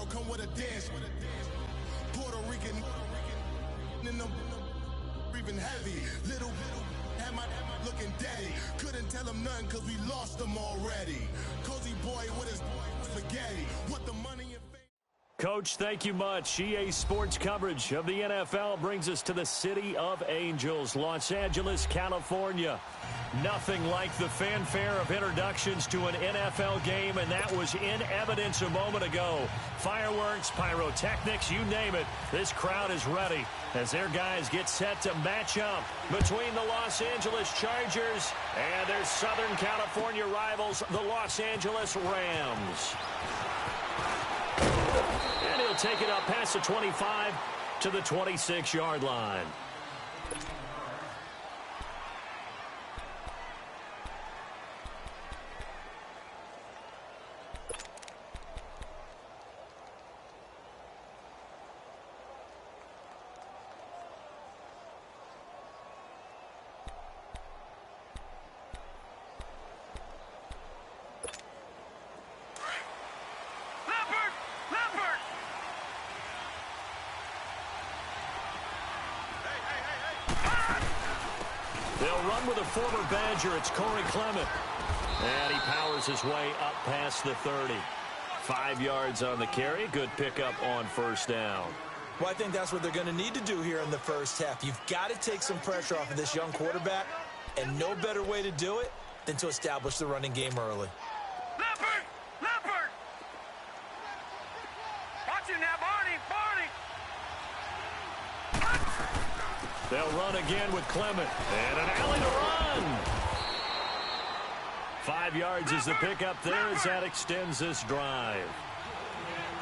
world come with a dance. Puerto Rican in them breathing heavy. Little had my looking daddy. Couldn't tell him nothing cause we lost him already. Cozy boy with his spaghetti. Want the money and fame. Coach, thank you much. EA Sports coverage of the NFL brings us to the City of Angels, Los Angeles, California. Nothing like the fanfare of introductions to an NFL game, and that was in evidence a moment ago. Fireworks, pyrotechnics, you name it. This crowd is ready as their guys get set to match up between the Los Angeles Chargers and their Southern California rivals, the Los Angeles Rams. And he'll take it up past the 25 to the 26-yard line. They'll run with a former Badger. It's Corey Clement. And he powers his way up past the 30. 5 yards on the carry. Good pickup on first down. Well, I think that's what they're going to need to do here in the first half. You've got to take some pressure off of this young quarterback, and no better way to do it than to establish the running game early. Leopard! Leopard! Watch it now, Barney! Barney! They'll run again with Clement. And an alley to run. 5 yards is the pickup there as that extends this drive.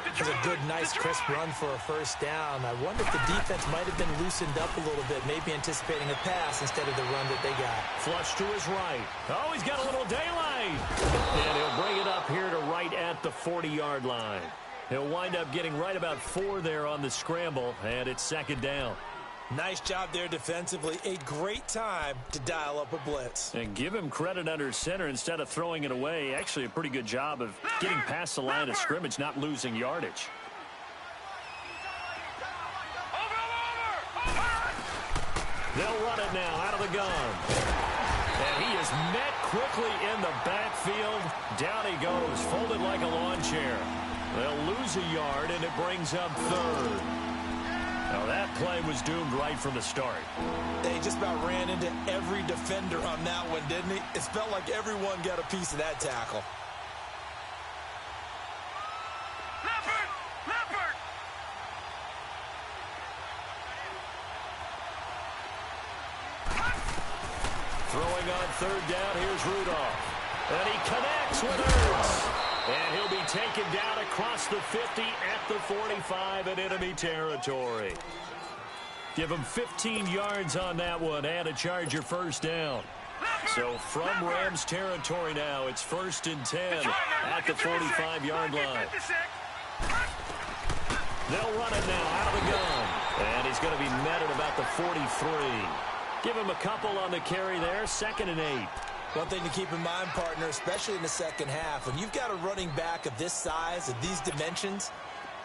It was a good, nice, crisp run for a first down. I wonder if the defense might have been loosened up a little bit, maybe anticipating a pass instead of the run that they got. Flush to his right. Oh, he's got a little daylight. And he'll bring it up here to right at the 40-yard line. He'll wind up getting right about 4 there on the scramble, and it's second down. Nice job there defensively. A great time to dial up a blitz. And give him credit under center instead of throwing it away. Actually, a pretty good job of getting past the line of scrimmage, not losing yardage. They'll run it now out of the gun. And he is met quickly in the backfield. Down he goes, folded like a lawn chair. They'll lose a yard, and it brings up third. Now, that play was doomed right from the start. They just about ran into every defender on that one, didn't he? It felt like everyone got a piece of that tackle. Leopard! Leopard! Throwing on third down, here's Rudolph. And he connects with Ertz. And he'll be taken down across the 50 at the 45 in enemy territory. Give him 15 yards on that one and a Charger first down. So from Rams territory now, it's 1st and 10 at the 45-yard line. They'll run it now out of the gun. And he's going to be met at about the 43. Give him a couple on the carry there, 2nd and 8. One thing to keep in mind, partner, especially in the second half, when you've got a running back of this size, of these dimensions,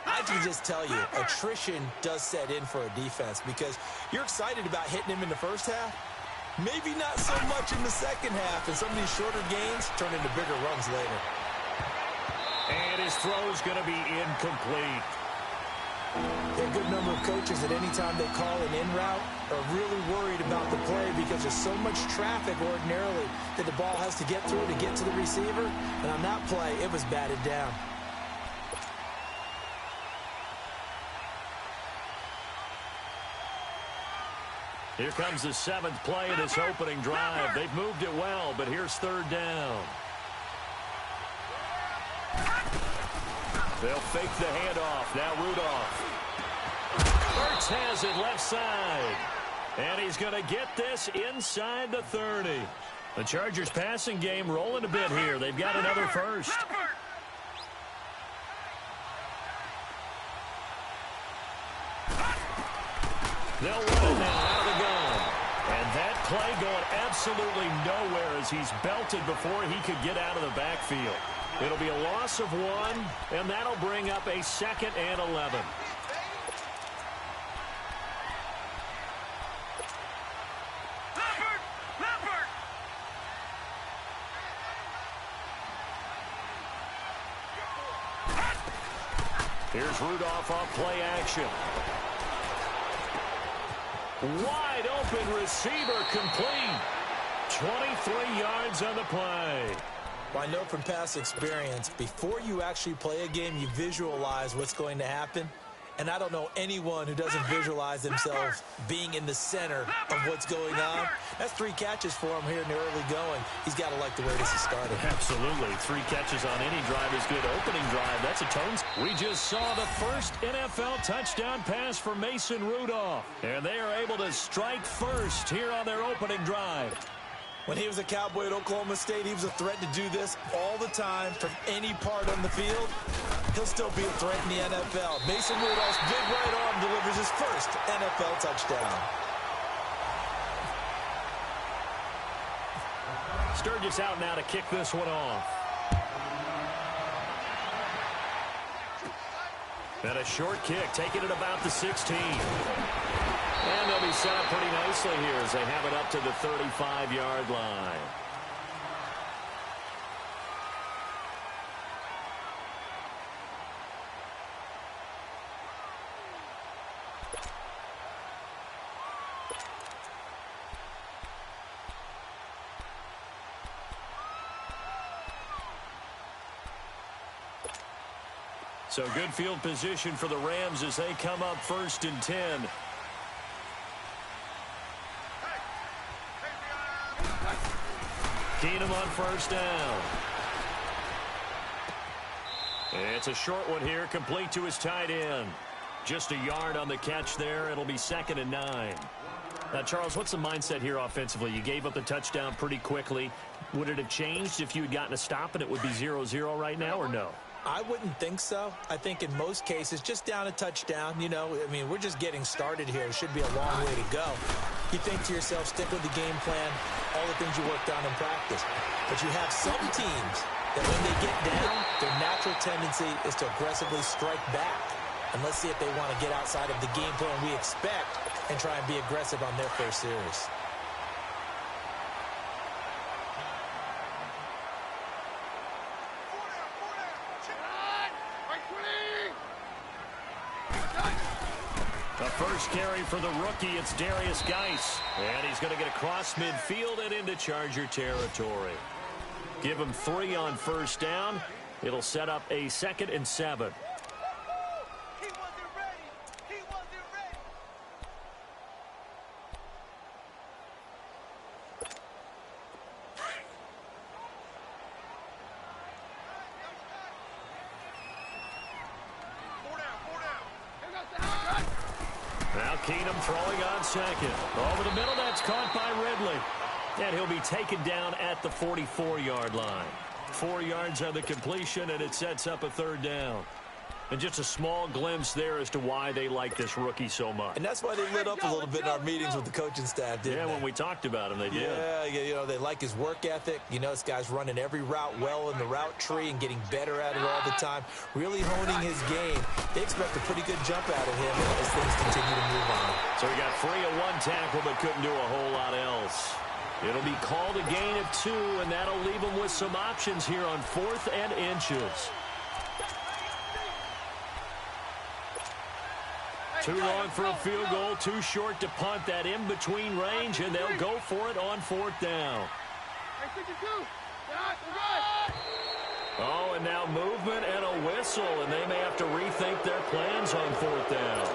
I can just tell you, attrition does set in for a defense because you're excited about hitting him in the first half. Maybe not so much in the second half, and some of these shorter gains turn into bigger runs later. And his throw is going to be incomplete. There are a good number of coaches at any time they call an in route are really worried about the play because there's so much traffic ordinarily that the ball has to get through to get to the receiver. And on that play, it was batted down. Here comes the 7th play of this opening drive. They've moved it well, but here's third down. They'll fake the handoff. Now Rudolph. Ertz has it left side. And he's going to get this inside the 30. The Chargers passing game rolling a bit here. They've got another first. They'll run it now out of the gun. And that play going absolutely nowhere as he's belted before he could get out of the backfield. It'll be a loss of 1, and that'll bring up a 2nd and 11. Here's Rudolph off play action. Wide open receiver complete. 23 yards on the play. Well, I know from past experience, before you actually play a game, you visualize what's going to happen. And I don't know anyone who doesn't visualize themselves being in the center of what's going on. That's 3 catches for him here in the early going. He's got to like the way this is started. Absolutely. 3 catches on any drive is good. Opening drive, that's a tone. We just saw the first NFL touchdown pass for Mason Rudolph. And they are able to strike first here on their opening drive. When he was a Cowboy at Oklahoma State, he was a threat to do this all the time from any part on the field. He'll still be a threat in the NFL. Mason Rudolph's big right arm delivers his first NFL touchdown. Sturgis out now to kick this one off. And a short kick, taking it about the 16. And they'll be set up pretty nicely here as they have it up to the 35-yard line. So good field position for the Rams as they come up 1st and 10. Keenum on 1st down. It's a short one here, complete to his tight end. Just a yard on the catch there. It'll be 2nd and 9. Now, Charles, what's the mindset here offensively? You gave up the touchdown pretty quickly. Would it have changed if you had gotten a stop and it would be 0-0 right now, or no? I wouldn't think so. I think in most cases, just down a touchdown, you know, I mean, we're just getting started here. It should be a long way to go. You think to yourself, stick with the game plan, all the things you worked on in practice. But you have some teams that when they get down, their natural tendency is to aggressively strike back. And let's see if they want to get outside of the game plan we expect and try and be aggressive on their first series. First carry for the rookie, it's Darius Geis. And he's going to get across midfield and into Charger territory. Give him 3 on 1st down. It'll set up a 2nd and 7. He wasn't ready. He wasn't ready. Now Keenum throwing on 2nd. Over the middle, that's caught by Ridley. And he'll be taken down at the 44-yard line. 4 yards on the completion, and it sets up a 3rd down. And just a small glimpse there as to why they like this rookie so much. And that's why they lit up a little bit in our meetings with the coaching staff, didn't they? Yeah, when we talked about him, they did. Yeah, you know, they like his work ethic. You know, this guy's running every route well in the route tree and getting better at it all the time. Really honing his game. They expect a pretty good jump out of him as things continue to move on. So he got free of 1 tackle but couldn't do a whole lot else. It'll be called a gain of 2, and that'll leave him with some options here on 4th and inches. Too long for a field goal, too short to punt that in-between range, and they'll go for it on 4th down. Oh, and now movement and a whistle, and they may have to rethink their plans on 4th down.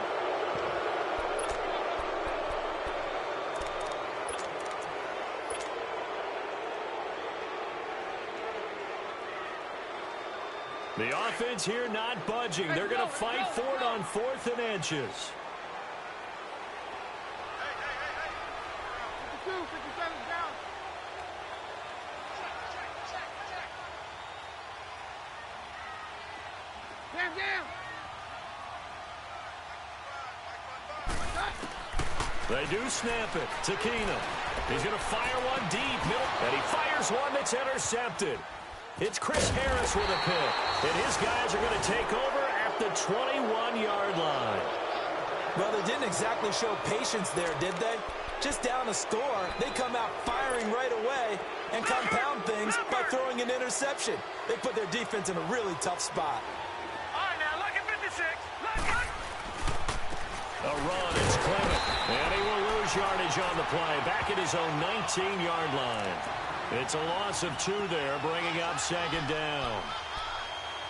The offense here not budging. They're going to fight for it on 4th and inches. 57 down. They do snap it to Keenum. He's going to fire one deep middle, and he fires one that's intercepted. It's Chris Harris with a pick. And his guys are going to take over at the 21-yard line. Well, they didn't exactly show patience there, did they? Just down a score, they come out firing right away and compound things by throwing an interception. They put their defense in a really tough spot. All right, now, look at 56. Look. A run, it's Clement. And he will lose yardage on the play. Back at his own 19-yard line. It's a loss of 2 there, bringing up second down.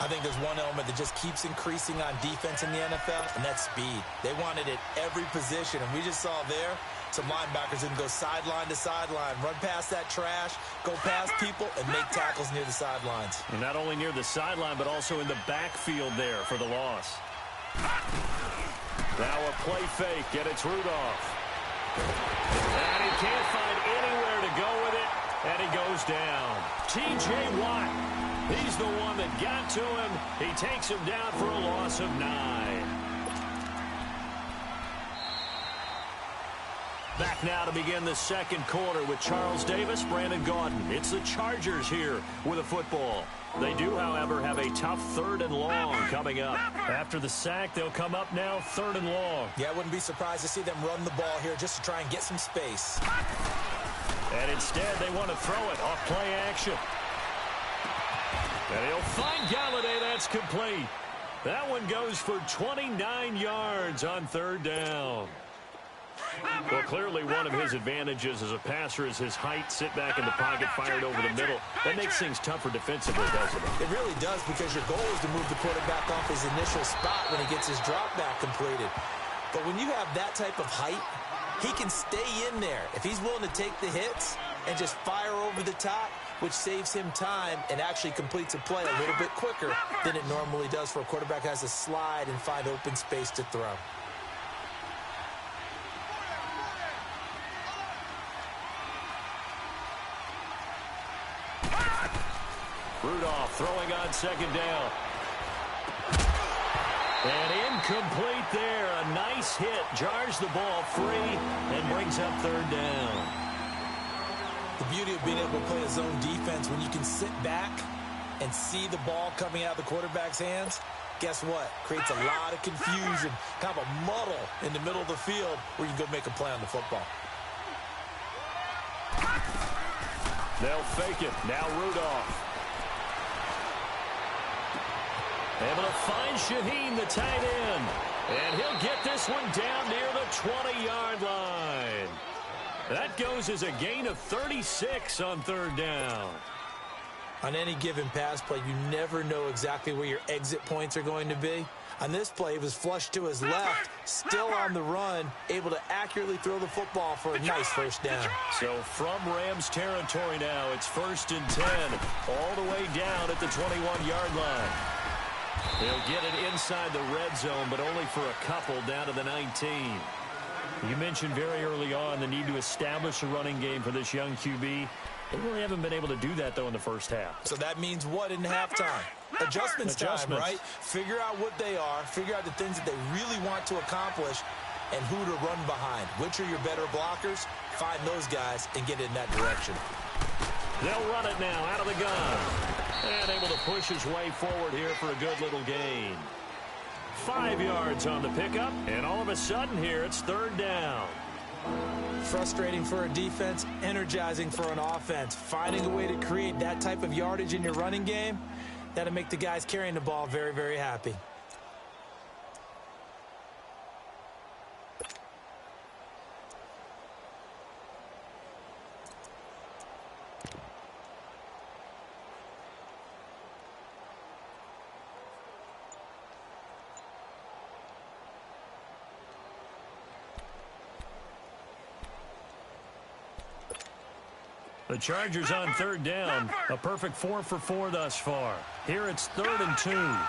I think there's one element that just keeps increasing on defense in the NFL, and that's speed. They want it at every position, and we just saw there some linebackers that can go sideline to sideline, run past that trash, go past people, and make tackles near the sidelines. And not only near the sideline, but also in the backfield there for the loss. Now a play fake, and it's Rudolph. And he can't find anywhere to go with it, and he goes down. T.J. Watt, he's the one that got to him. He takes him down for a loss of 9. Back now to begin the second quarter with Charles Davis, Brandon Gaudin. It's the Chargers here with a football. They do, however, have a tough 3rd and long coming up. After the sack, they'll come up now 3rd and long. Yeah, I wouldn't be surprised to see them run the ball here just to try and get some space. And instead, they want to throw it off play action. And he'll find Galladay. That's complete. That one goes for 29 yards on 3rd down. Well, clearly one of his advantages as a passer is his height. Sit back in the pocket, fired over the middle. That makes things tougher defensively, doesn't it? It really does, because your goal is to move the quarterback off his initial spot when he gets his drop back completed. But when you have that type of height, he can stay in there. If he's willing to take the hits and just fire over the top, which saves him time and actually completes a play a little bit quicker than it normally does for a quarterback who has to slide and find open space to throw. Rudolph throwing on second down. And incomplete there. A nice hit. Jars the ball free and brings up 3rd down. The beauty of being able to play a zone defense, when you can sit back and see the ball coming out of the quarterback's hands, guess what? Creates a lot of confusion, kind of a muddle in the middle of the field where you can go make a play on the football. They'll fake it. Now Rudolph. Able to find Shaheen, the tight end. And he'll get this one down near the 20-yard line. That goes as a gain of 36 on 3rd down. On any given pass play, you never know exactly where your exit points are going to be. On this play, he was flushed to his left, still on the run, able to accurately throw the football for a nice 1st down. So from Rams territory now, it's 1st and 10, all the way down at the 21-yard line. They'll get it inside the red zone, but only for a couple down to the 19. You mentioned very early on the need to establish a running game for this young QB. They really haven't been able to do that, though, in the first half. So that means what in halftime? Adjustments time, right? Figure out what they are, figure out the things that they really want to accomplish, and who to run behind. Which are your better blockers? Find those guys and get in that direction. They'll run it now out of the gun. And able to push his way forward here for a good little gain. 5 yards on the pickup, and all of a sudden here it's 3rd down. Frustrating for a defense, energizing for an offense. Finding a way to create that type of yardage in your running game, that'll make the guys carrying the ball very, very happy. The Chargers on 3rd down. A perfect 4 for 4 thus far. Here it's 3rd and 2. Gone!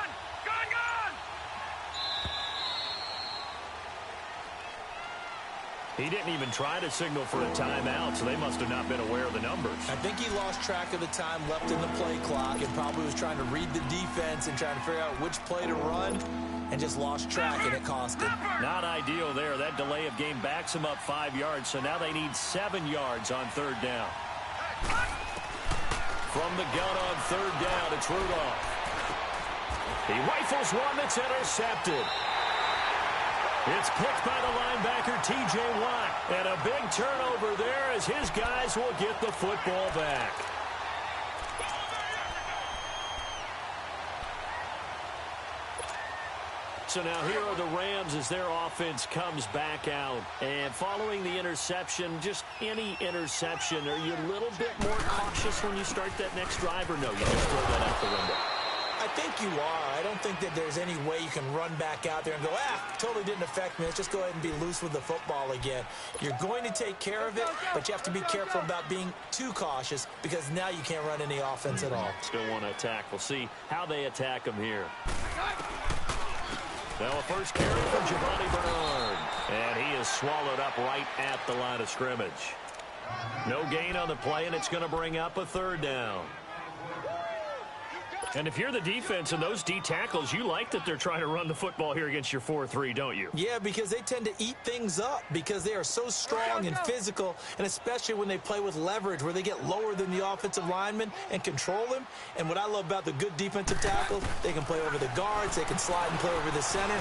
He didn't even try to signal for a timeout, so they must have not been aware of the numbers. I think he lost track of the time left in the play clock and probably was trying to read the defense and trying to figure out which play to run and just lost track, and it cost him. Not ideal there. That delay of game backs him up 5 yards, so now they need 7 yards on 3rd down. From the gun on third down, it's Rudolph. He rifles one that's intercepted. It's picked by the linebacker, T.J. Watt. And a big turnover there as his guys will get the football back. So now here are the Rams as their offense comes back out. And following the interception, just any interception, are you a little bit more cautious when you start that next drive, or no, you just throw that out the window? I think you are. I don't think that there's any way you can run back out there and go, totally didn't affect me. Let's just go ahead and be loose with the football again. You're going to take care of it, but you have to be careful about being too cautious because now you can't run any offense at all. Still want to attack. We'll see how they attack them here. Now a first carry from Giovanni Bernard. And he is swallowed up right at the line of scrimmage. No gain on the play, and it's going to bring up a third down. And if you're the defense and those D tackles, you like that they're trying to run the football here against your 4-3, don't you? Yeah, because they tend to eat things up because they are so strong and physical, and especially when they play with leverage where they get lower than the offensive lineman and control them. And what I love about the good defensive tackles, they can play over the guards, they can slide and play over the center.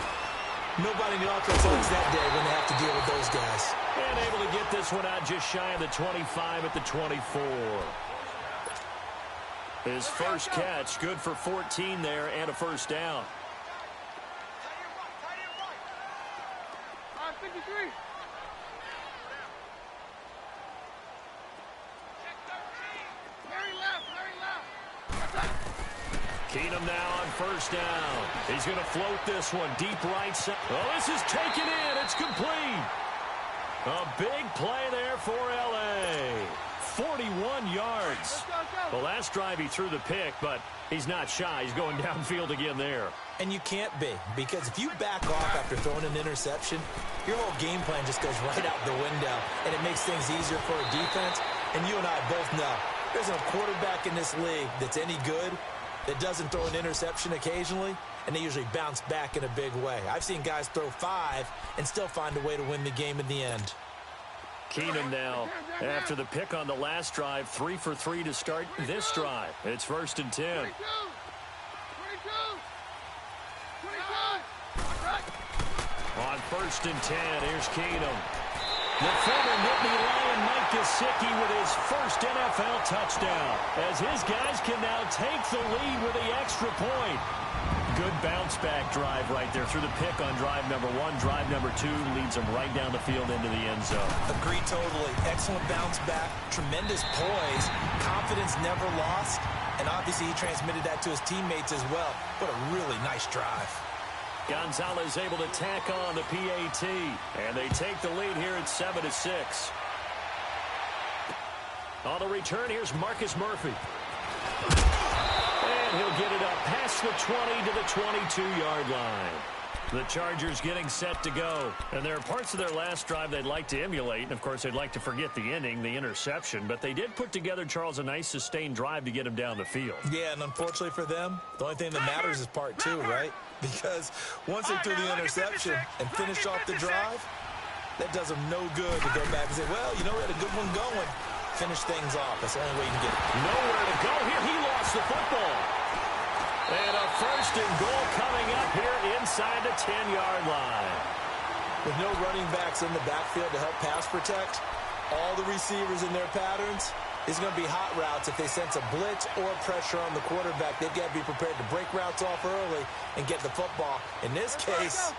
Nobody in the offense likes that day when they have to deal with those guys. And able to get this one out just shy of the 25 at the 24. His first catch, good for 14 there and a first down. Keenum now on first down. He's going to float this one deep right side. Oh, this is taken in. It's complete. A big play there for L.A. 41 yards. The last drive he threw the pick, but he's not shy. He's going downfield again there. And you can't be, because if you back off after throwing an interception, your whole game plan just goes right out the window, and it makes things easier for a defense. And you and I both know there's no quarterback in this league that's any good that doesn't throw an interception occasionally, and they usually bounce back in a big way. I've seen guys throw 5 and still find a way to win the game in the end. Keenum now, after the pick on the last drive, 3 for 3 to start this drive. It's 1st and 10. On 1st and 10, here's Keenum. The former Nittany Lion Mike Gesicki with his first NFL touchdown, as his guys can now take the lead with the extra point. Good bounce-back drive right there through the pick on drive number 1. Drive number 2 leads them right down the field into the end zone. Agreed totally. Excellent bounce-back, tremendous poise, confidence never lost, and obviously he transmitted that to his teammates as well. What a really nice drive. Gonzalez able to tack on the PAT, and they take the lead here at 7-6. On the return, here's Marcus Murphy. And he'll get it up past the 20 to the 22-yard line. The Chargers getting set to go. And there are parts of their last drive they'd like to emulate. And, of course, they'd like to forget the inning, the interception. But they did put together, Charles, a nice sustained drive to get him down the field. Yeah, and unfortunately for them, the only thing that matters is part 2, right? Because once they threw the interception and finished off the drive, that does them no good to go back and say, well, you know, we had a good one going. Finish things off. That's the only way you can get it. Nowhere to go here. He lost the football. And a 1st and goal coming up here inside the 10-yard line. With no running backs in the backfield to help pass protect, all the receivers in their patterns, it's going to be hot routes. If they sense a blitz or pressure on the quarterback, they've got to be prepared to break routes off early and get the football. In this case,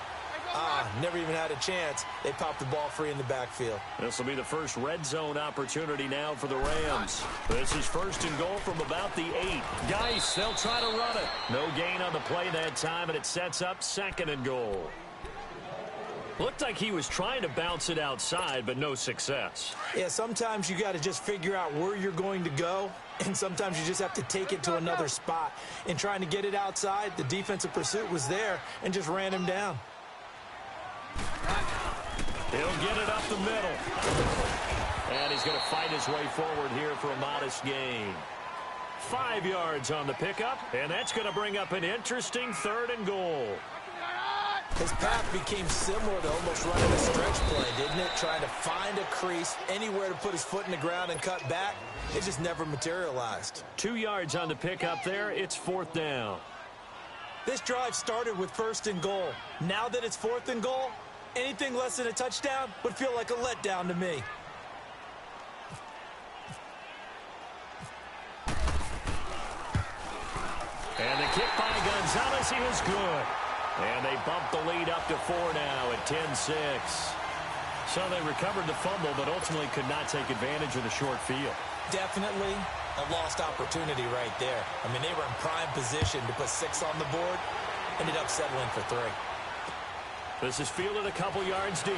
never even had a chance. They popped the ball free in the backfield. This will be the first red zone opportunity now for the Rams. This is 1st and goal from about the 8. Geis, they'll try to run it. No gain on the play that time, and it sets up 2nd and goal. Looked like he was trying to bounce it outside, but no success. Yeah, sometimes you got to just figure out where you're going to go, and sometimes you just have to take it to another spot. In trying to get it outside, the defensive pursuit was there and just ran him down. He'll get it up the middle. And he's going to fight his way forward here for a modest gain. 5 yards on the pickup, and that's going to bring up an interesting 3rd and goal. His path became similar to almost running a stretch play, didn't it? Trying to find a crease, anywhere to put his foot in the ground and cut back. It just never materialized. 2 yards on the pickup there. It's 4th down. This drive started with 1st and goal. Now that it's 4th and goal, anything less than a touchdown would feel like a letdown to me. And the kick by Gonzalez, he was good. And they bump the lead up to 4 now at 10-6. So they recovered the fumble, but ultimately could not take advantage of the short field. Definitely a lost opportunity right there. I mean, they were in prime position to put 6 on the board. Ended up settling for 3. This is fielded a couple yards deep.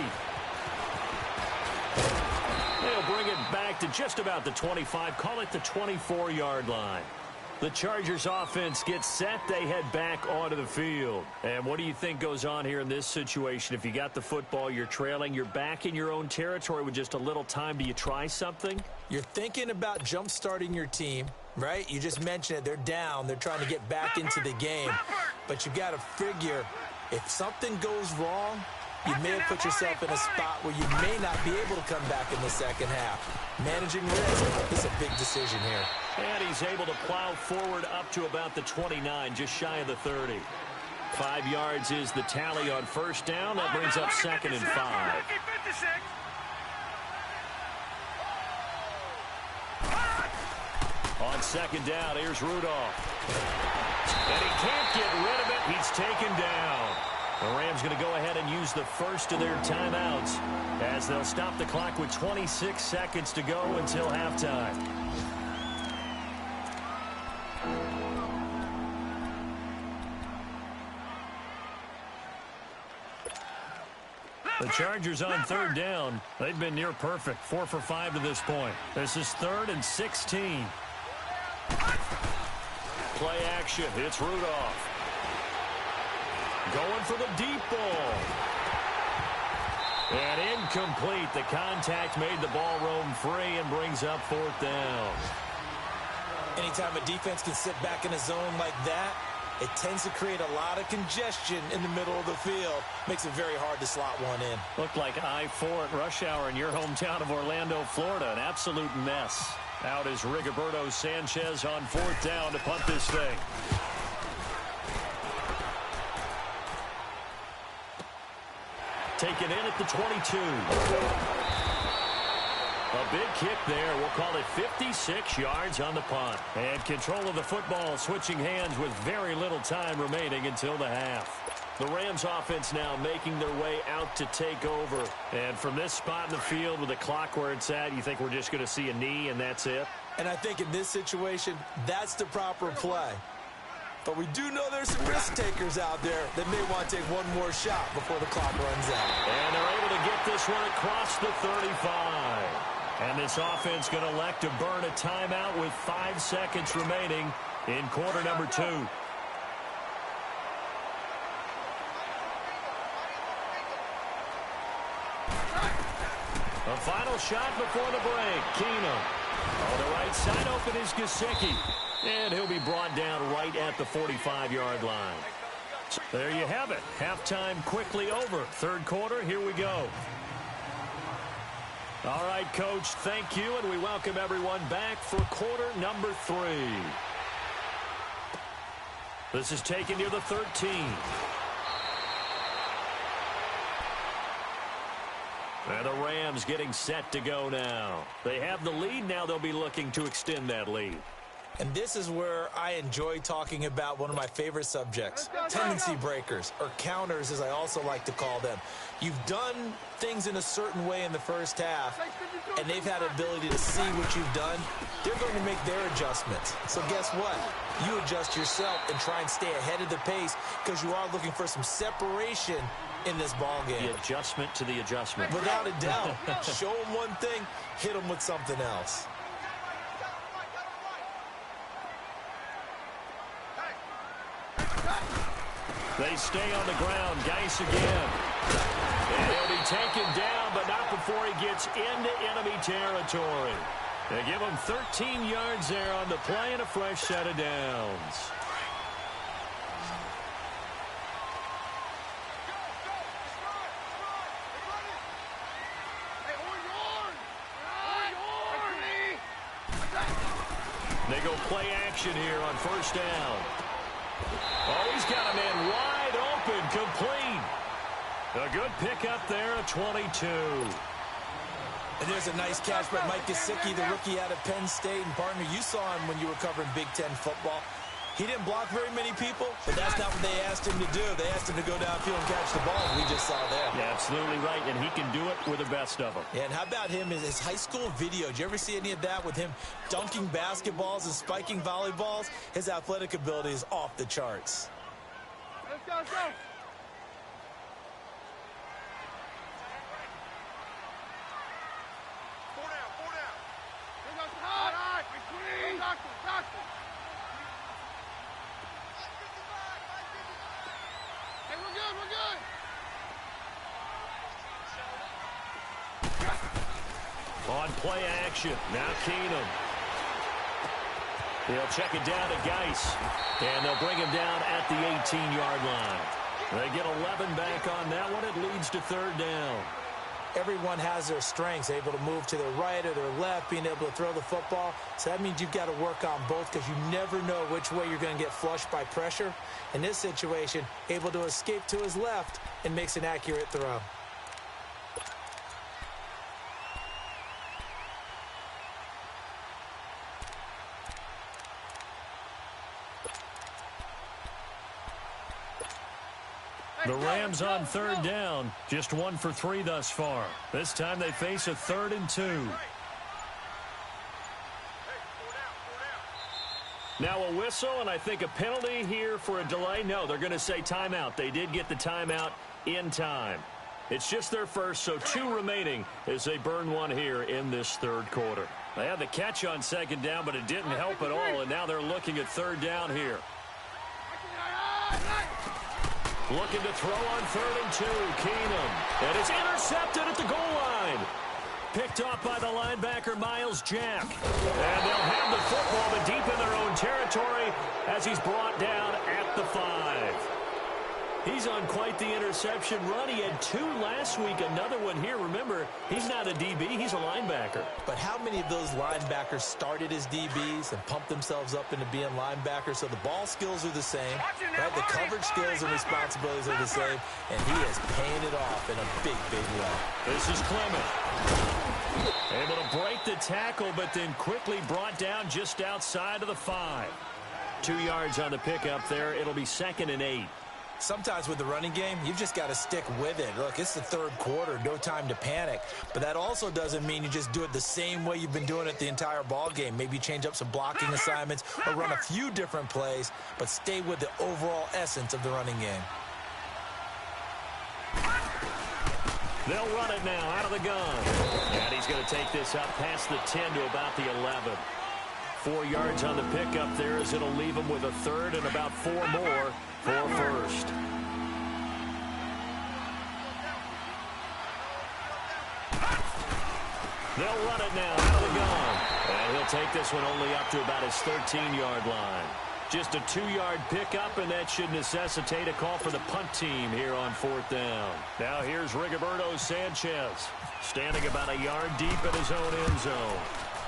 They'll bring it back to just about the 25. Call it the 24-yard line. The Chargers offense gets set. They head back onto the field. And what do you think goes on here in this situation? If you got the football, you're trailing, you're back in your own territory with just a little time. Do you try something? You're thinking about jump-starting your team, right? You just mentioned it. They're down. They're trying to get back into the game. But you got to figure if something goes wrong, you may have put yourself in a spot where you may not be able to come back in the second half. Managing risk is a big decision here. And he's able to plow forward up to about the 29, just shy of the 30. 5 yards is the tally on 1st down. That brings up 2nd and 5. On 2nd down, here's Rudolph. And he can't get rid of it. He's taken down. The Rams going to go ahead and use the first of their timeouts as they'll stop the clock with 26 seconds to go until halftime. The Chargers on 3rd down. They've been near perfect. 4 for 5 to this point. This is 3rd and 16. Play action. It's Rudolph. Going for the deep ball. And incomplete. The contact made the ball roam free and brings up 4th down. Anytime a defense can sit back in a zone like that, it tends to create a lot of congestion in the middle of the field. Makes it very hard to slot one in. Looked like I-4 at rush hour in your hometown of Orlando, Florida. An absolute mess. Out is Rigoberto Sanchez on 4th down to punt this thing. Taken in at the 22. A big kick there. We'll call it 56 yards on the punt. And control of the football switching hands with very little time remaining until the half. The Rams offense now making their way out to take over. And from this spot in the field with the clock where it's at, you think we're just going to see a knee and that's it? And I think in this situation, that's the proper play. But we do know there's some risk takers out there that may want to take one more shot before the clock runs out. And they're able to get this one across the 35. And this offense going to elect to burn a timeout with 5 seconds remaining in quarter number 2. A final shot before the break. Keenum. On the right side open is Gesicki. And he'll be brought down right at the 45-yard line. So there you have it. Halftime quickly over. 3rd quarter, here we go. All right, Coach, thank you, and we welcome everyone back for quarter number 3. This is taken near the 13. And the Rams getting set to go now. They have the lead. Now they'll be looking to extend that lead. And this is where I enjoy talking about one of my favorite subjects, tendency breakers, or counters as I also like to call them. You've done things in a certain way in the first half, and they've had the ability to see what you've done. They're going to make their adjustments. So guess what? You adjust yourself and try and stay ahead of the pace because you are looking for some separation in this ball game. The adjustment to the adjustment. Without a doubt. Show them one thing, hit them with something else. They stay on the ground. Geis again. And he'll be taken down, but not before he gets into enemy territory. They give him 13 yards there on the play and a fresh set of downs. they go play action here on first down. Oh, he's got a man wide open, complete. A good pickup there at 22. And there's a nice catch by Mike Gesicki, the rookie out of Penn State. And, partner, you saw him when you were covering Big Ten football. He didn't block very many people, but that's not what they asked him to do. They asked him to go downfield and catch the ball, as we just saw there. Yeah, absolutely right, and he can do it with the best of them. Yeah, and how about him, his high school video? Did you ever see any of that with him dunking basketballs and spiking volleyballs? His athletic ability is off the charts. Let's go, let's go. On play action, now Keenum. He'll check it down to Geis, and they'll bring him down at the 18-yard line. They get 11 back on that one. It leads to third down. Everyone has their strengths, able to move to their right or their left, being able to throw the football. So that means you've got to work on both because you never know which way you're going to get flushed by pressure. In this situation, able to escape to his left and makes an accurate throw. The Rams on third down, just 1 for 3 thus far. This time they face a 3rd and 2. Now a whistle, and I think a penalty here for a delay. No, they're going to say timeout. They did get the timeout in time. It's just their first, so 2 remaining as they burn one here in this third quarter. They had the catch on second down, but it didn't help at all, and now they're looking at third down here. Looking to throw on 3rd and 2. Keenum. And it's intercepted at the goal line. Picked off by the linebacker, Miles Jack. And they'll have the football, but deep in their own territory as he's brought down at the 5. He's on quite the interception run. He had 2 last week, another one here. Remember, he's not a DB, he's a linebacker. But how many of those linebackers started as DBs and pumped themselves up into being linebackers? So the ball skills are the same, right? The coverage skills and responsibilities are the same, and he is paying it off in a big, big way. This is Clement. Able to break the tackle, but then quickly brought down just outside of the 5. 2 yards on the pickup there. It'll be 2nd and 8. Sometimes with the running game, you've just got to stick with it. Look, it's the third quarter, no time to panic. But that also doesn't mean you just do it the same way you've been doing it the entire ball game. Maybe change up some blocking assignments or run a few different plays, but stay with the overall essence of the running game. They'll run it now out of the gun. And he's going to take this up past the 10 to about the 11. 4 yards on the pickup there as it'll leave him with a 3rd and about 4 more for 1st. They'll run it now out of the gun. And he'll take this one only up to about his 13-yard line. Just a 2-yard pickup, and that should necessitate a call for the punt team here on 4th down. Now here's Rigoberto Sanchez, standing about a yard deep in his own end zone.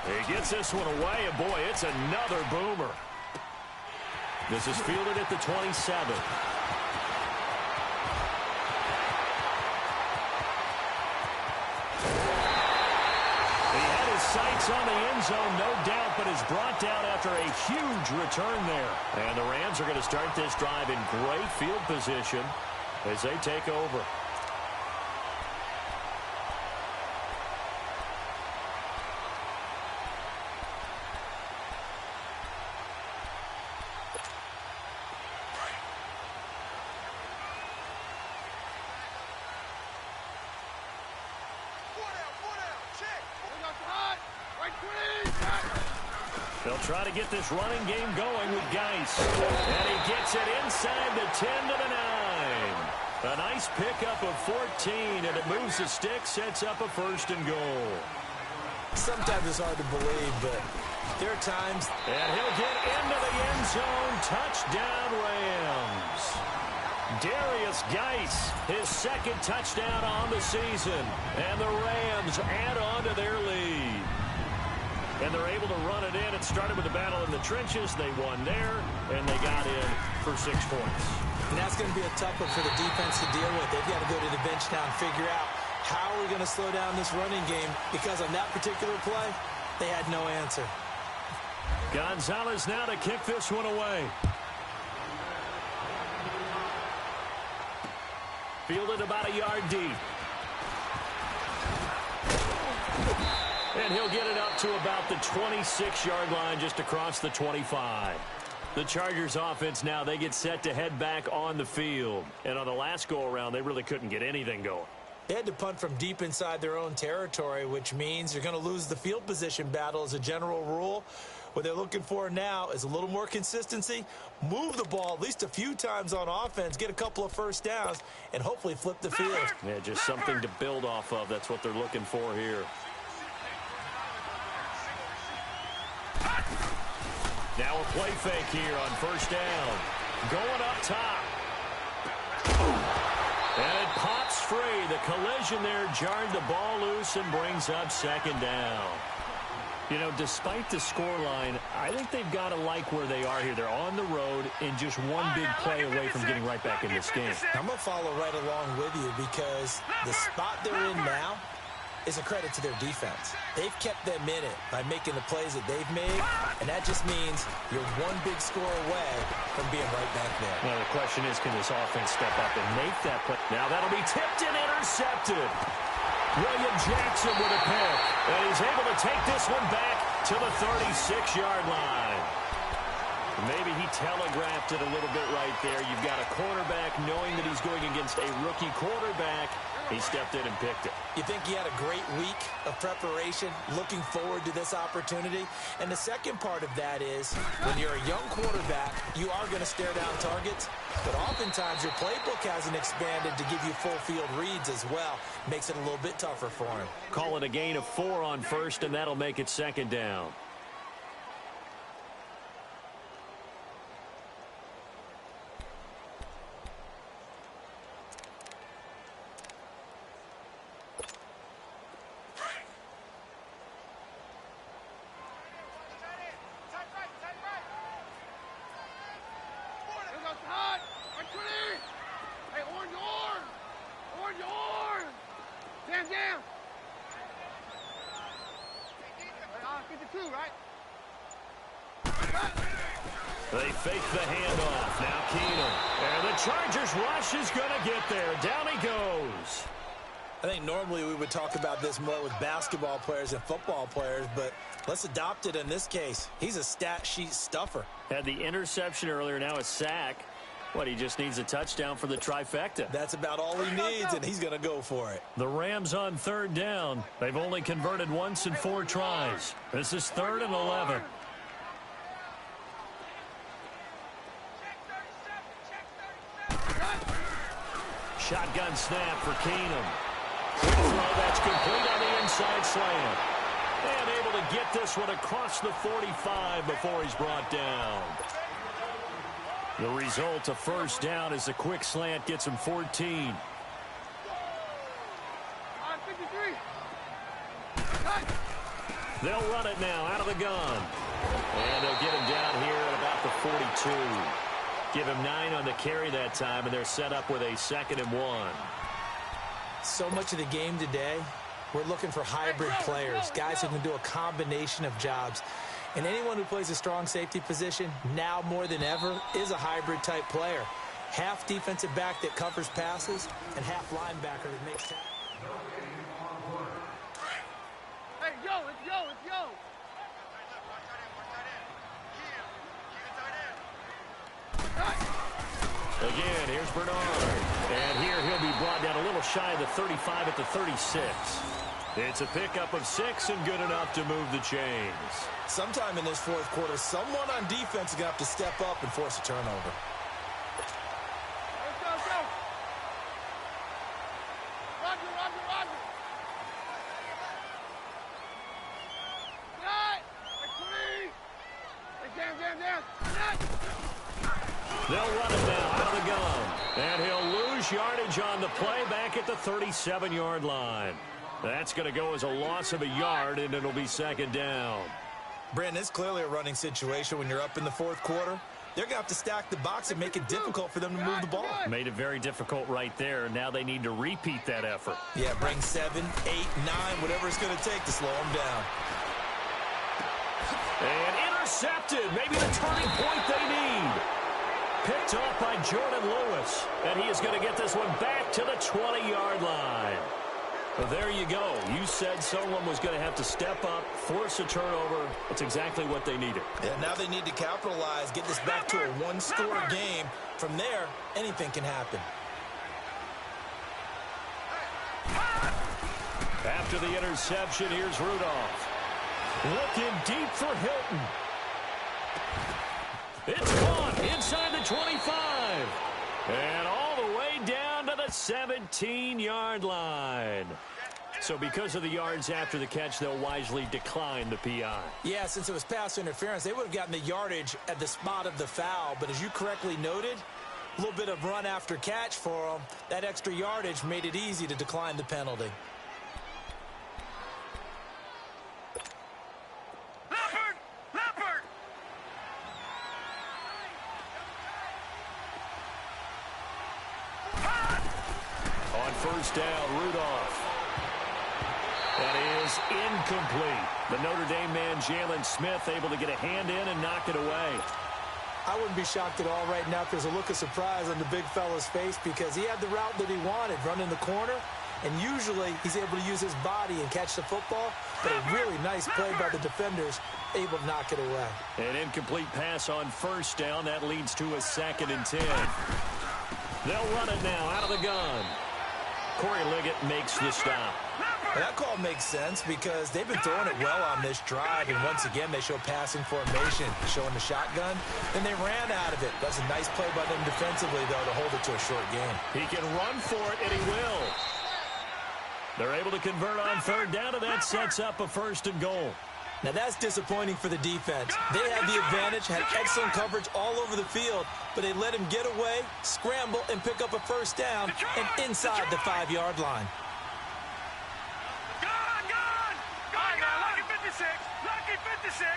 He gets this one away, and boy, it's another boomer. This is fielded at the 27. He had his sights on the end zone, no doubt, but is brought down after a huge return there. And the Rams are going to start this drive in great field position as they take over. They'll try to get this running game going with Geis. And he gets it inside the 10 to the 9. A nice pickup of 14, and it moves the stick, sets up a 1st and goal. Sometimes it's hard to believe, but there are times. And he'll get into the end zone. Touchdown, Rams. Darius Geis, his 2nd touchdown on the season. And the Rams add on to their lead. and they're able to run it in. It started with a battle in the trenches. They won there, and they got in for 6 points. And that's going to be a tough one for the defense to deal with. They've got to go to the bench now and figure out how are we going to slow down this running game, because on that particular play, they had no answer. Gonzalez now to kick this one away. Fielded about a yard deep. And he'll get it up to about the 26-yard line, just across the 25. The Chargers offense now, they get set to head back on the field. And on the last go-around, they really couldn't get anything going. They had to punt from deep inside their own territory, which means you're going to lose the field position battle as a general rule. What they're looking for now is a little more consistency, move the ball at least a few times on offense, get a couple of first downs, and hopefully flip the field. Yeah, just something to build off of. That's what they're looking for here. Now a play fake here on first down. Going up top. And it pops free. The collision there jarred the ball loose and brings up second down. You know, despite the scoreline, I think they've got to like where they are here. They're on the road and just one big play away from getting right back in this game. I'm going to follow right along with you, because the spot they're in now is a credit to their defense. They've kept them in it by making the plays that they've made, and that just means you're one big score away from being right back there. Now the question is, can this offense step up and make that play? Now that'll be tipped and intercepted. William Jackson with a pick, and he's able to take this one back to the 36-yard line. Maybe he telegraphed it a little bit right there. You've got a quarterback knowing that he's going against a rookie quarterback. He stepped in and picked it. You think he had a great week of preparation, looking forward to this opportunity? And the second part of that is, when you're a young quarterback, you are going to stare down targets, but oftentimes your playbook hasn't expanded to give you full field reads as well. Makes it a little bit tougher for him. Call it a gain of 4 on first, and that'll make it second down. They fake the handoff. Now Keenum. And the Chargers rush is going to get there. Down he goes. I think normally we would talk about this more with basketball players and football players, but let's adopt it in this case. He's a stat sheet stuffer. Had the interception earlier, now a sack. What, he just needs a touchdown for the trifecta. That's about all he needs, and he's going to go for it. The Rams on third down. They've only converted once in 4 tries. This is 3rd and 11. Shotgun snap for Keenum. Quick throw that's complete on the inside slant. And able to get this one across the 45 before he's brought down. The result, a first down, as a quick slant gets him 14. They'll run it now out of the gun. And they'll get him down here at about the 42. Give him 9 on the carry that time, and they're set up with a 2nd and 1. So much of the game today, we're looking for hybrid players, guys who can do a combination of jobs. And anyone who plays a strong safety position, now more than ever, is a hybrid-type player. Half defensive back that covers passes, and half linebacker that makes tackles. Hey, yo, let's go, let's go. Again, here's Bernard. And here he'll be brought down a little shy of the 35 at the 36. It's a pickup of 6 and good enough to move the chains. Sometime in this 4th quarter, someone on defense is going to have to step up and force a turnover. Let's go, let's go. Roger, Roger, Roger. Nut. Hey, clean. Hey, down. Nut. They'll run it now out of the gun. And he'll lose yardage on the play back at the 37-yard line. That's going to go as a loss of a yard, and it'll be 2nd down. Brandon, it's clearly a running situation when you're up in the fourth quarter. They're going to have to stack the box and make it difficult for them to move the ball. Made it very difficult right there. Now they need to repeat that effort. Yeah, bring 7, 8, 9, whatever it's going to take to slow them down. And intercepted. Maybe the turning point they need. Picked off by Jordan Lewis. And he is going to get this one back to the 20-yard line. Well, there you go. You said someone was going to have to step up, force a turnover. That's exactly what they needed. Yeah, now they need to capitalize, get this back to a one-score game. From there, anything can happen. After the interception, here's Rudolph. Looking deep for Hilton. It's caught inside the 25. And all the way down to the 17-yard line. So because of the yards after the catch, they'll wisely decline the PI. Yeah, since it was pass interference, they would have gotten the yardage at the spot of the foul. But as you correctly noted, a little bit of run after catch for them. That extra yardage made it easy to decline the penalty. First down, Rudolph. That is incomplete. The Notre Dame man, Jalen Smith, able to get a hand in and knock it away. I wouldn't be shocked at all right now if there's a look of surprise on the big fella's face because he had the route that he wanted, running the corner, and usually he's able to use his body and catch the football, but a really nice play by the defenders, able to knock it away. An incomplete pass on first down. That leads to a 2nd and 10. They'll run it now out of the gun. Corey Liggett makes the stop. Well, that call makes sense because they've been throwing it well on this drive, and once again they show passing formation, showing the shotgun. Then they ran out of it. That's a nice play by them defensively, though, to hold it to a short game. He can run for it, and he will. They're able to convert on third down, and that sets up a 1st and goal. Now that's disappointing for the defense. They had the advantage, had excellent coverage all over the field, but they let him get away, scramble, and pick up a 1st down and inside the 5-yard line. Lucky 56. Lucky 56.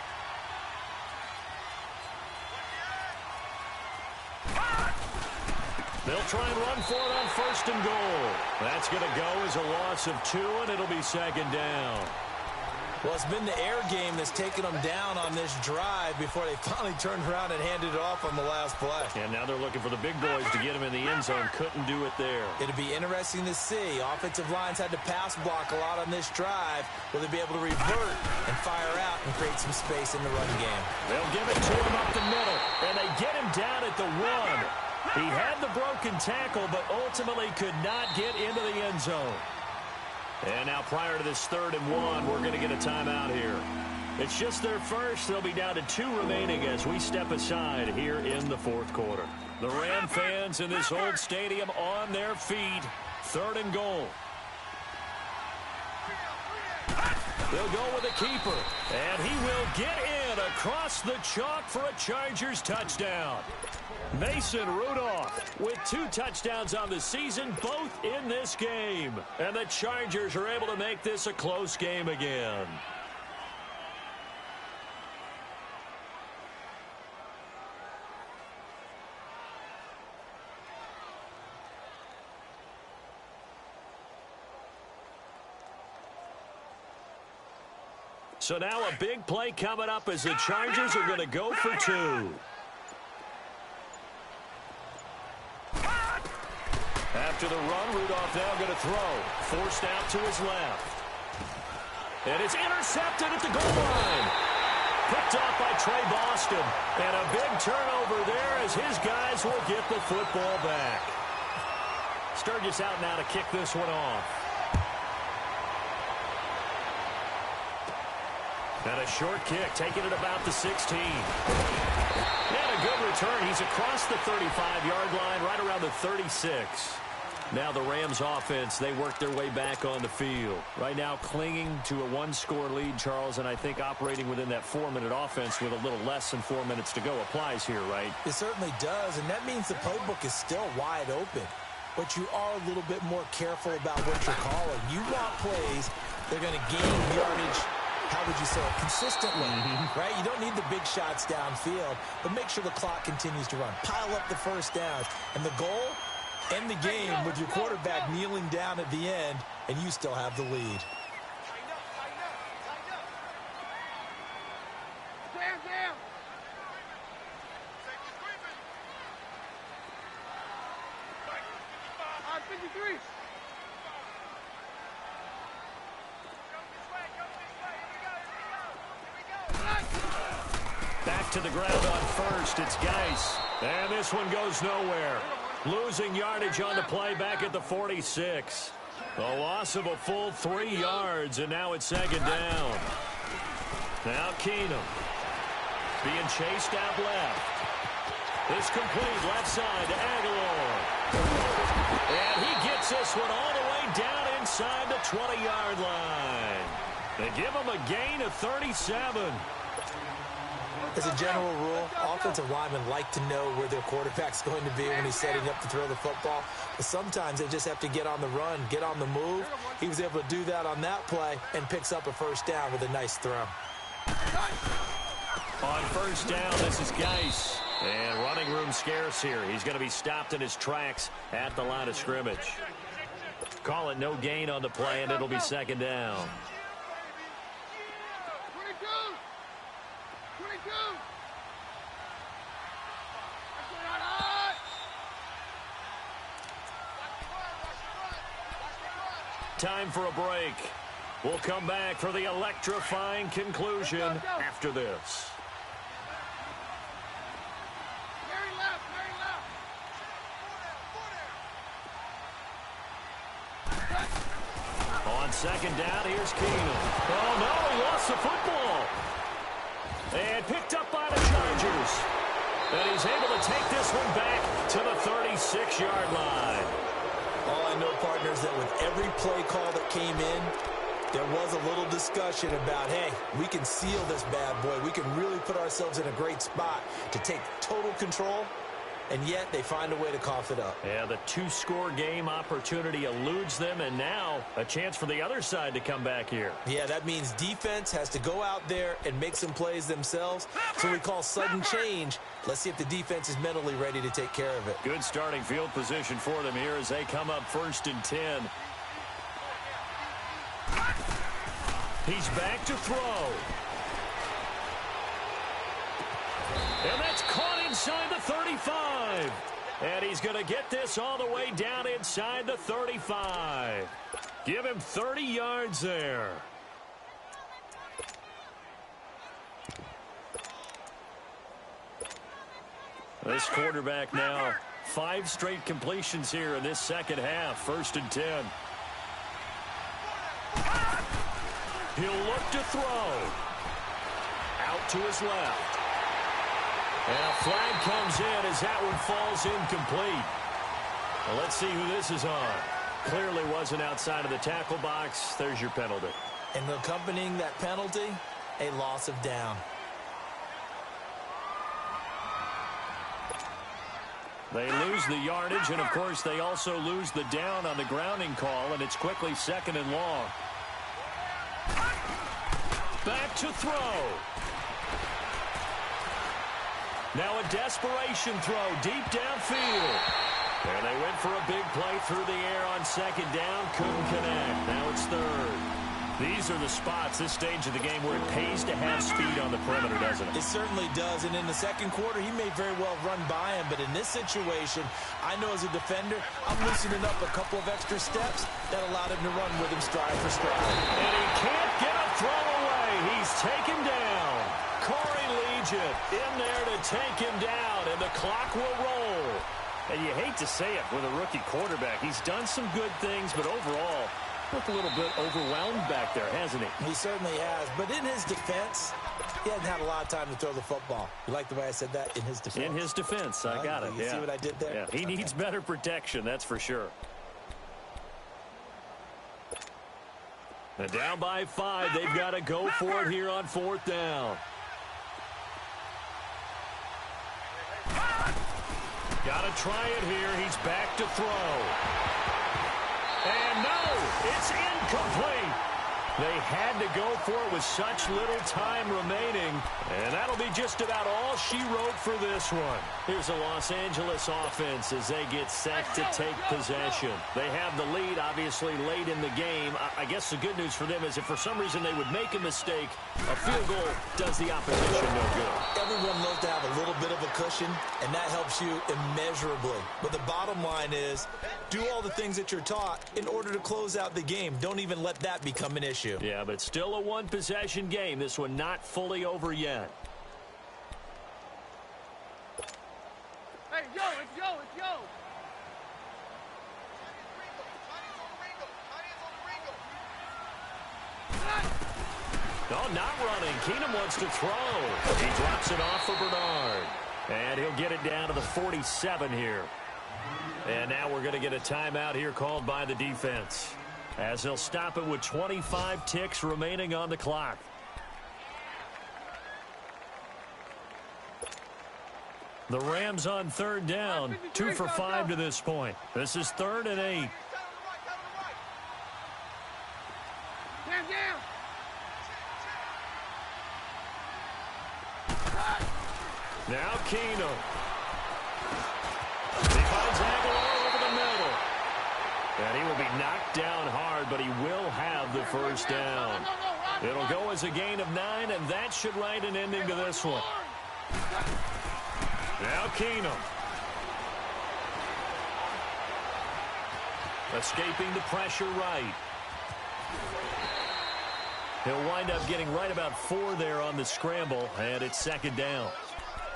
They'll try and run for it on 1st and goal. That's going to go as a loss of 2, and it'll be 2nd down. Well, it's been the air game that's taken them down on this drive before they finally turned around and handed it off on the last play. And now they're looking for the big boys to get him in the end zone. Couldn't do it there. It'll be interesting to see. Offensive lines had to pass block a lot on this drive. Will they be able to revert and fire out and create some space in the run game? They'll give it to him up the middle, and they get him down at the 1. He had the broken tackle, but ultimately could not get into the end zone. And now prior to this 3rd and 1, we're going to get a timeout here. It's just their first. They'll be down to 2 remaining as we step aside here in the 4th quarter. The Ram fans in this old stadium on their feet. 3rd and goal. They'll go with a keeper, and he will get in across the chalk for a Chargers touchdown. Mason Rudolph with 2 touchdowns on the season, both in this game. And the Chargers are able to make this a close game again. So now a big play coming up as the Chargers are going to go for 2. After the run, Rudolph now going to throw. Forced out to his left. And it's intercepted at the goal line. Picked off by Trey Boston. And a big turnover there as his guys will get the football back. Sturgis out now to kick this one off. And a short kick, taking it about the 16. And a good return. He's across the 35-yard line, right around the 36. Now the Rams offense, they work their way back on the field. Right now clinging to a 1-score lead, Charles, and I think operating within that 4-minute offense with a little less than 4 minutes to go applies here, right? It certainly does, and that means the playbook is still wide open. But you are a little bit more careful about what you're calling. You want plays that are going to gain yardage how would you say it, consistently, right? You don't need the big shots downfield, but make sure the clock continues to run. Pile up the first downs. And the goal, end the game with your quarterback kneeling down at the end, and you still have the lead. Back to the ground on first. It's Geis. And this one goes nowhere. Losing yardage on the play back at the 46. A loss of a full 3 yards, and now it's second down. Now Keenum being chased out left. It's complete left side to Aguilar. And he gets this one all the way down inside the 20-yard line. They give him a gain of 37. As a general rule, offensive linemen like to know where their quarterback's going to be when he's setting up to throw the football. But sometimes they just have to get on the run, get on the move. He was able to do that on that play and picks up a first down with a nice throw. On first down, this is Geis. And running room scarce here. He's going to be stopped in his tracks at the line of scrimmage. Call it no gain on the play, and it'll be second down. Time for a break. We'll come back for the electrifying conclusion after this. On second down, here's Keenum. Oh, no, he lost the football. And picked up by the Chargers. And he's able to take this one back to the 36-yard line. All I know, partners, that with every play call that came in, there was a little discussion about, hey, we can seal this bad boy. We can really put ourselves in a great spot to take total control, and yet they find a way to cough it up. Yeah, the 2-score game opportunity eludes them, and now a chance for the other side to come back here. Yeah, that means defense has to go out there and make some plays themselves. So we call sudden change. Let's see if the defense is mentally ready to take care of it. Good starting field position for them here as they come up 1st and 10. He's back to throw. And that's caught inside the 35. And he's going to get this all the way down inside the 35. Give him 30 yards there. This quarterback now 5 straight completions here in this second half. 1st and 10. He'll look to throw. Out to his left. And a flag comes in as that one falls incomplete. Well, let's see who this is on. Clearly wasn't outside of the tackle box. There's your penalty. And accompanying that penalty, a loss of down. They lose the yardage, and, of course, they also lose the down on the grounding call, and it's quickly 2nd and long. Back to throw. Now a desperation throw deep downfield. And they went for a big play through the air on 2nd down. Couldn't connect. Now it's 3rd. These are the spots, this stage of the game, where it pays to have speed on the perimeter, doesn't it? It certainly does. And in the second quarter, he may very well run by him. But in this situation, I know as a defender, I'm loosening up a couple of extra steps that allowed him to run with him stride for stride. And he can't get a throw away. He's taken down. Corey Legion in there to take him down, and the clock will roll. And you hate to say it with a rookie quarterback. He's done some good things, but overall, looked a little bit overwhelmed back there, hasn't he? He certainly has. But in his defense, he hasn't had a lot of time to throw the football. You like the way I said that? In his defense. In his defense. I got it. You see what I did there? Yeah, he needs better protection, that's for sure. And down by 5, they've got to go for it here on 4th down. Got to try it here. He's back to throw. And no, it's incomplete. They had to go for it with such little time remaining, and that'll be just about all she wrote for this one. Here's the Los Angeles offense as they get set to take possession. They have the lead, obviously, late in the game. I guess the good news for them is if for some reason they would make a mistake, a field goal does the opposition no good. Everyone loves to have a little bit of a cushion, and that helps you immeasurably. But the bottom line is, do all the things that you're taught in order to close out the game. Don't even let that become an issue. Yeah, but it's still a one-possession game. This one not fully over yet. Hey, yo, it's yo, it's yo. No, not running. Keenum wants to throw. He drops it off for Bernard. And he'll get it down to the 47 here. And now we're going to get a timeout here called by the defense, as they'll stop it with 25 ticks remaining on the clock. The Rams on third down, 2 for 5 to this point. This is 3rd and 8. Down. Now Keenum. He finds Aguilar over the middle. And he will be knocked down hard, but he will have the first down. It'll go as a gain of 9, and that should write an ending to this one. Now Keenum. Escaping the pressure right. He'll wind up getting right about 4 there on the scramble, and it's 2nd down.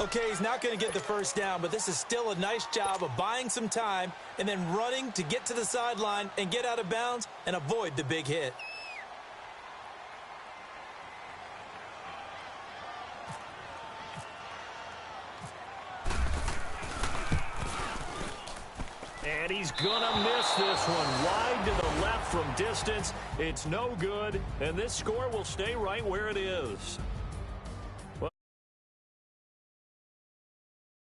Okay, he's not going to get the first down, but this is still a nice job of buying some time and then running to get to the sideline and get out of bounds and avoid the big hit. And he's gonna miss this one. Wide to the left from distance. It's no good, and this score will stay right where it is.